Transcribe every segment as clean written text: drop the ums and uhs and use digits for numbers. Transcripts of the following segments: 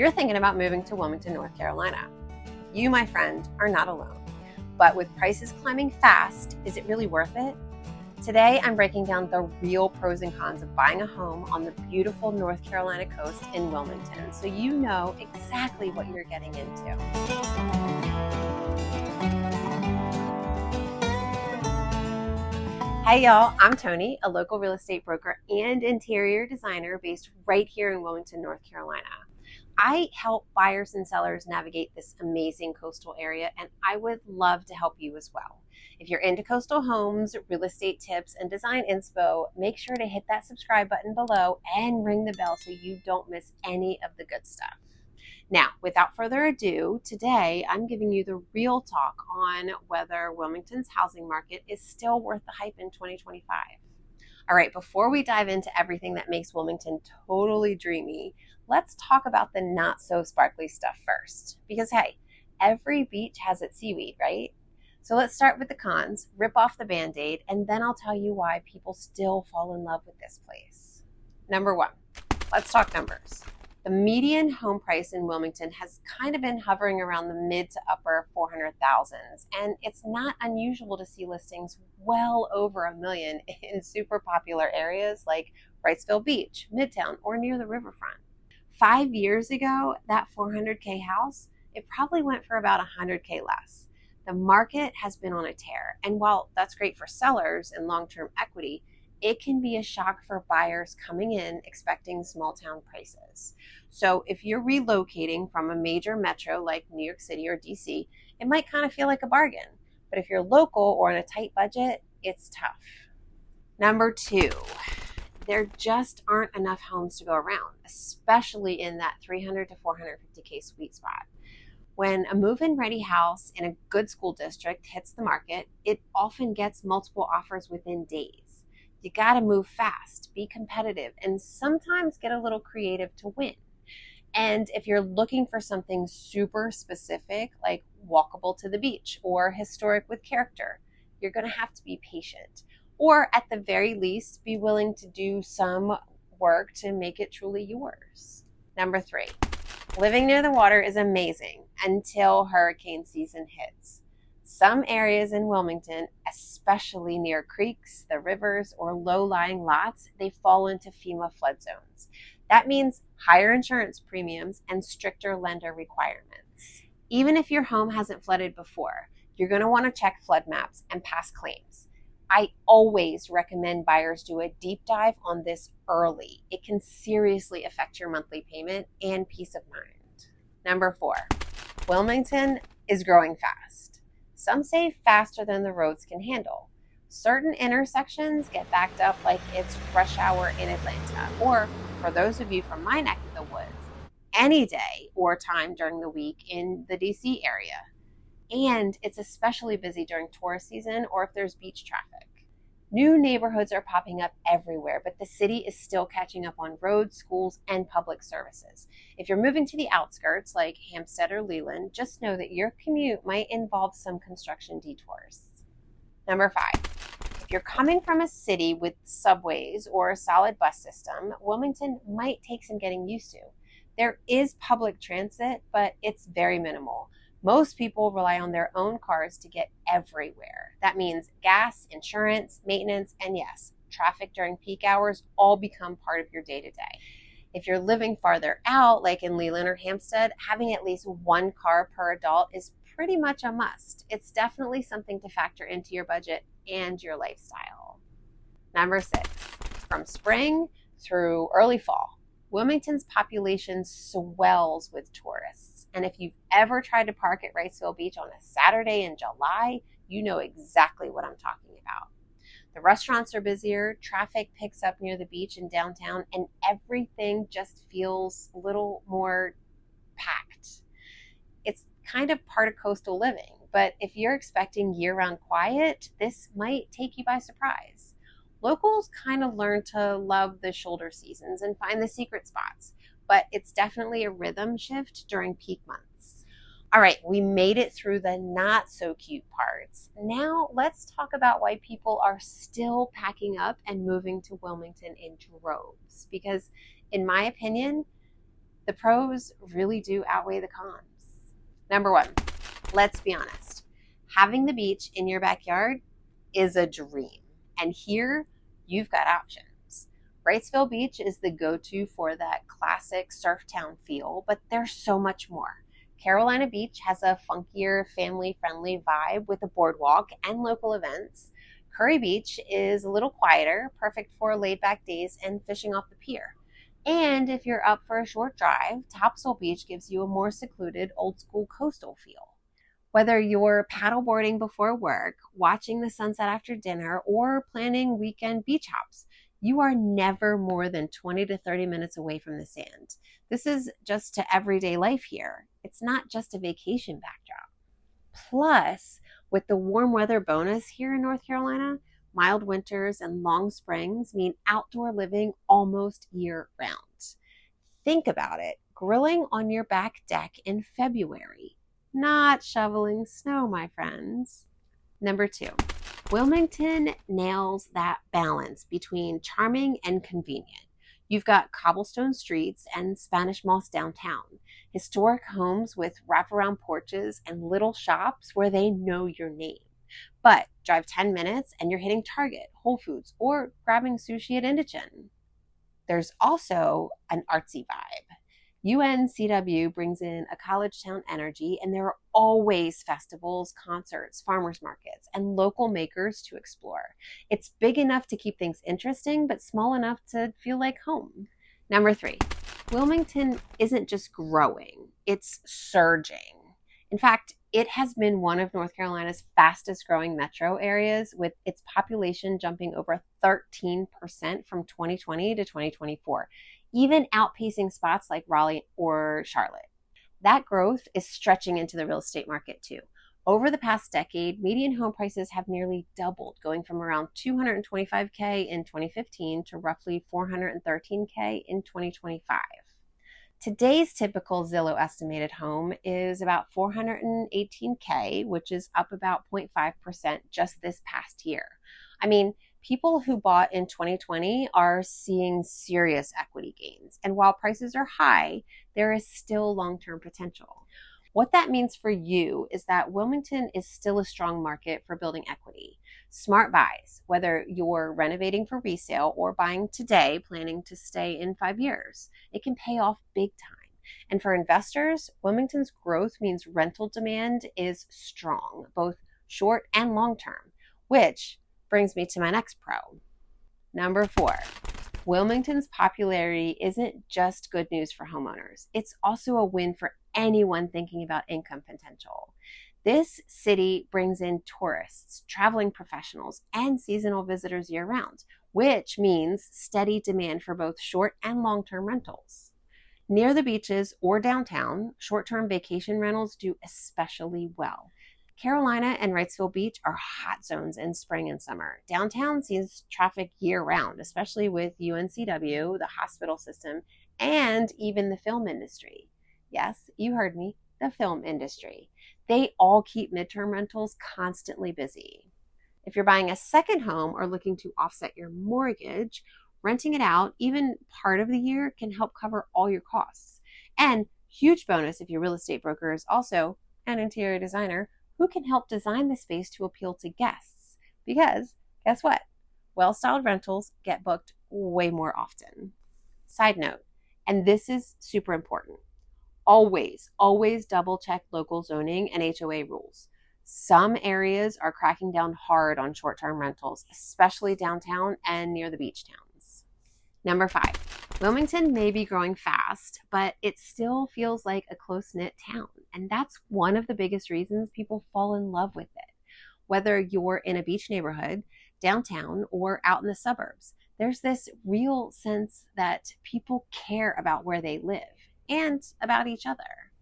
You're thinking about moving to Wilmington, North Carolina. You, my friend, are not alone. But with prices climbing fast, is it really worth it? Today, I'm breaking down the real pros and cons of buying a home on the beautiful North Carolina coast in Wilmington, so you know exactly what you're getting into. Hey y'all, I'm Tony, a local real estate broker and interior designer based right here in Wilmington, North Carolina. I help buyers and sellers navigate this amazing coastal area, and I would love to help you as well. If you're into coastal homes, real estate tips, and design inspo, make sure to hit that subscribe button below and ring the bell so you don't miss any of the good stuff. Now, without further ado, today I'm giving you the real talk on whether Wilmington's housing market is still worth the hype in 2025. All right, before we dive into everything that makes Wilmington totally dreamy, let's talk about the not so sparkly stuff first. Because hey, every beach has its seaweed, right? So let's start with the cons, rip off the Band-Aid, and then I'll tell you why people still fall in love with this place. Number one, let's talk numbers. The median home price in Wilmington has kind of been hovering around the mid to upper 400,000s, and it's not unusual to see listings well over $1 million in super popular areas like Wrightsville Beach, Midtown, or near the riverfront. 5 years ago, that 400K house, it probably went for about 100K less. The market has been on a tear, and while that's great for sellers and long-term equity, it can be a shock for buyers coming in expecting small town prices. So if you're relocating from a major metro like New York City or DC, it might kind of feel like a bargain. But if you're local or on a tight budget, it's tough. Number two, there just aren't enough homes to go around, especially in that 300 to 450K sweet spot. When a move-in ready house in a good school district hits the market, it often gets multiple offers within days. You gotta move fast, be competitive, and sometimes get a little creative to win. And if you're looking for something super specific, like walkable to the beach or historic with character, you're gonna have to be patient. Or at the very least, be willing to do some work to make it truly yours. Number three, living near the water is amazing until hurricane season hits. Some areas in Wilmington, especially near creeks, the rivers, or low-lying lots, they fall into FEMA flood zones. That means higher insurance premiums and stricter lender requirements. Even if your home hasn't flooded before, you're going to want to check flood maps and past claims. I always recommend buyers do a deep dive on this early. It can seriously affect your monthly payment and peace of mind. Number four, Wilmington is growing fast. Some say faster than the roads can handle. Certain intersections get backed up like it's rush hour in Atlanta, or for those of you from my neck of the woods, any day or time during the week in the DC area. And it's especially busy during tourist season or if there's beach traffic. New neighborhoods are popping up everywhere, but the city is still catching up on roads, schools, and public services. If you're moving to the outskirts like Hampstead or Leland, just know that your commute might involve some construction detours. Number five, if you're coming from a city with subways or a solid bus system, Wilmington might take some getting used to. There is public transit, but it's very minimal. Most people rely on their own cars to get everywhere. That means gas, insurance, maintenance, and yes, traffic during peak hours all become part of your day-to-day. If you're living farther out, like in Leland or Hampstead, having at least one car per adult is pretty much a must. It's definitely something to factor into your budget and your lifestyle. Number six, from spring through early fall, Wilmington's population swells with tourists. And if you've ever tried to park at Wrightsville Beach on a Saturday in July, you know exactly what I'm talking about. The restaurants are busier, traffic picks up near the beach and downtown, and everything just feels a little more packed. It's kind of part of coastal living, but if you're expecting year-round quiet, this might take you by surprise. Locals kind of learn to love the shoulder seasons and find the secret spots, but it's definitely a rhythm shift during peak months. All right, we made it through the not so cute parts. Now let's talk about why people are still packing up and moving to Wilmington in droves. Because in my opinion, The pros really do outweigh the cons. Number one, let's be honest. Having the beach in your backyard is a dream. And here you've got options. Wrightsville Beach is the go-to for that classic surf town feel, but there's so much more. Carolina Beach has a funkier, family-friendly vibe with a boardwalk and local events. Curry Beach is a little quieter, perfect for laid-back days and fishing off the pier. And if you're up for a short drive, Topsail Beach gives you a more secluded, old-school coastal feel. Whether you're paddleboarding before work, watching the sunset after dinner, or planning weekend beach hops, you are never more than 20 to 30 minutes away from the sand. This is just to everyday life here. It's not just a vacation backdrop. Plus, with the warm weather bonus here in North Carolina, mild winters and long springs mean outdoor living almost year round. Think about it, grilling on your back deck in February, not shoveling snow, my friends. Number two, Wilmington nails that balance between charming and convenient. You've got cobblestone streets and Spanish moss downtown, historic homes with wraparound porches and little shops where they know your name. But drive 10 minutes and you're hitting Target, Whole Foods, or grabbing sushi at Indochine. There's also an artsy vibe. UNCW brings in a college town energy, and there are always festivals, concerts, farmers markets, and local makers to explore. It's big enough to keep things interesting, but small enough to feel like home. Number three, Wilmington isn't just growing, it's surging. In fact, it has been one of North Carolina's fastest growing metro areas, with its population jumping over 13% from 2020 to 2024. Even outpacing spots like Raleigh or Charlotte. That growth is stretching into the real estate market too. Over the past decade, median home prices have nearly doubled, going from around $225K in 2015 to roughly $413K in 2025. Today's typical Zillow estimated home is about $418K, which is up about 0.5% just this past year. I mean, people who bought in 2020 are seeing serious equity gains. And while prices are high, there is still long-term potential. What that means for you is that Wilmington is still a strong market for building equity. Smart buys, whether you're renovating for resale or buying today, planning to stay in 5 years, it can pay off big time. And for investors, Wilmington's growth means rental demand is strong, both short and long term, which brings me to my next pro. Number four, Wilmington's popularity isn't just good news for homeowners. It's also a win for anyone thinking about income potential. This city brings in tourists, traveling professionals, and seasonal visitors year-round, which means steady demand for both short and long-term rentals. Near the beaches or downtown, short-term vacation rentals do especially well. Carolina and Wrightsville Beach are hot zones in spring and summer. Downtown sees traffic year-round, especially with UNCW, the hospital system, and even the film industry. Yes, you heard me, the film industry. They all keep midterm rentals constantly busy. If you're buying a second home or looking to offset your mortgage, renting it out even part of the year can help cover all your costs. And huge bonus if your real estate broker is also an interior designer who can help design the space to appeal to guests. Because guess what? Well-styled rentals get booked way more often. Side note, and this is super important, always double check local zoning and HOA rules. Some areas are cracking down hard on short-term rentals, especially downtown and near the beach towns. Number five, Wilmington may be growing fast, but it still feels like a close-knit town. And that's one of the biggest reasons people fall in love with it. Whether you're in a beach neighborhood, downtown, or out in the suburbs, there's this real sense that people care about where they live and about each other.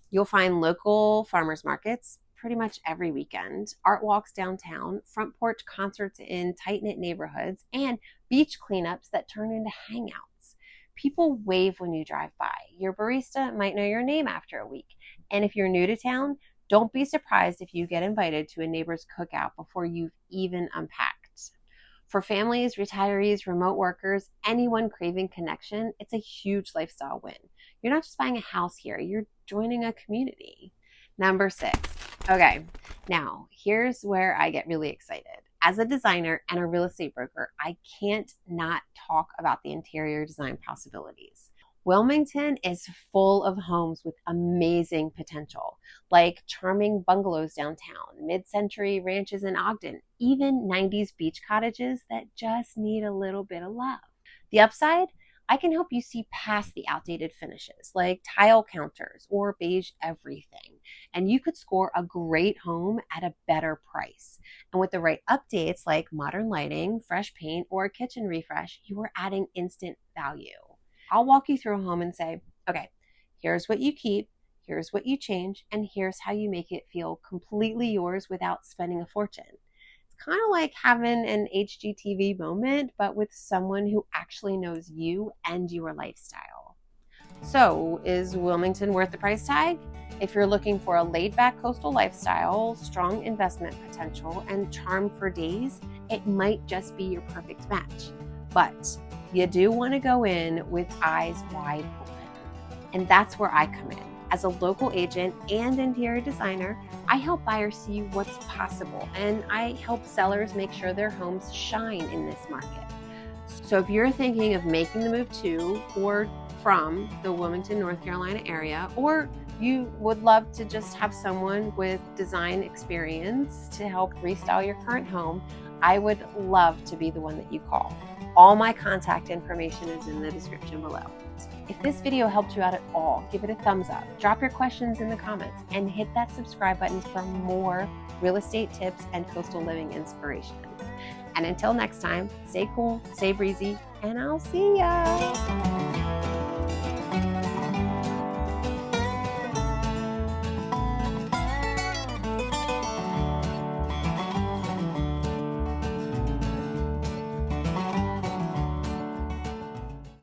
You'll find local farmers markets pretty much every weekend, art walks downtown, front porch concerts in tight-knit neighborhoods, and beach cleanups that turn into hangouts. People wave when you drive by. Your barista might know your name after a week. And if you're new to town, don't be surprised if you get invited to a neighbor's cookout before you've even unpacked. For families, retirees, remote workers, anyone craving connection, it's a huge lifestyle win. You're not just buying a house here, you're joining a community. Number 6. Okay, now here's where I get really excited. As a designer and a real estate broker, I can't not talk about the interior design possibilities. Wilmington is full of homes with amazing potential, like charming bungalows downtown, mid-century ranches in Ogden, even 90s beach cottages that just need a little bit of love. The upside? I can help you see past the outdated finishes, like tile counters or beige everything, and you could score a great home at a better price. And with the right updates like modern lighting, fresh paint, or a kitchen refresh, you are adding instant value. I'll walk you through a home and say, okay, here's what you keep, here's what you change, and here's how you make it feel completely yours without spending a fortune. It's kind of like having an HGTV moment, but with someone who actually knows you and your lifestyle. So, is Wilmington worth the price tag? If you're looking for a laid-back coastal lifestyle, strong investment potential, and charm for days, it might just be your perfect match. But you do want to go in with eyes wide open. And that's where I come in. As a local agent and interior designer, I help buyers see what's possible, and I help sellers make sure their homes shine in this market. So if you're thinking of making the move to or from the Wilmington, North Carolina area, or you would love to just have someone with design experience to help restyle your current home, I would love to be the one that you call. All my contact information is in the description below. If this video helped you out at all, give it a thumbs up, drop your questions in the comments, and hit that subscribe button for more real estate tips and coastal living inspiration. And until next time, stay cool, stay breezy, and I'll see ya.